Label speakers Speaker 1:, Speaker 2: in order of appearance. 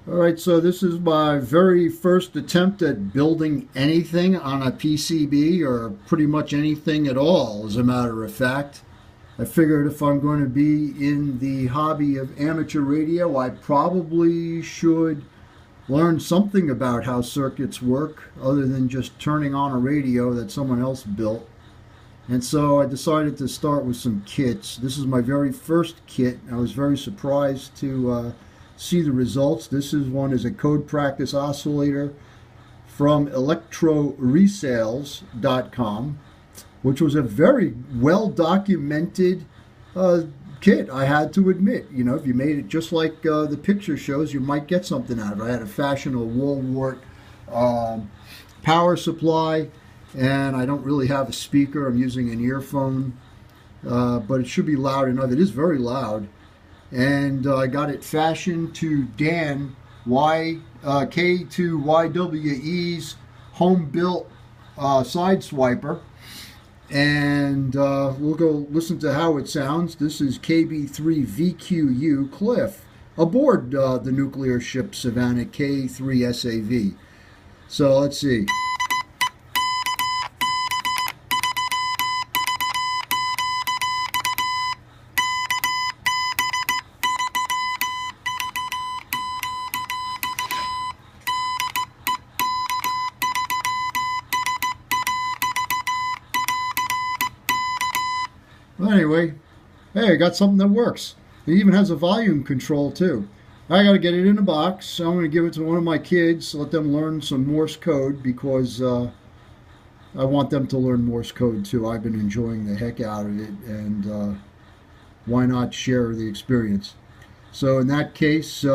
Speaker 1: All right, so this is my very first attempt at building anything on a PCB, or pretty much anything at all, as a matter of fact. I figured if I'm going to be in the hobby of amateur radio, I probably should learn something about how circuits work other than just turning on a radio that someone else built. And so I decided to start with some kits. This is my very first kit. I was very surprised to see the results. This one is a code practice oscillator from electroresales.com, which was a very well documented kit, I had to admit. You know, if you made it just like the picture shows, you might get something out of it. I had a fashionable wall wart power supply, and I don't really have a speaker. I'm using an earphone, but it should be loud enough. It is very loud. And I got it fashioned to Dan K2YWE's home-built side swiper. And we'll go listen to how it sounds. This is KB3VQU Cliff aboard the nuclear ship Savannah K3SAV. So let's see. Well, anyway, hey, I got something that works. It even has a volume control too. I got to get it in a box. So I'm going to give it to one of my kids, let them learn some Morse code, because I want them to learn Morse code too. I've been enjoying the heck out of it, and why not share the experience? So in that case,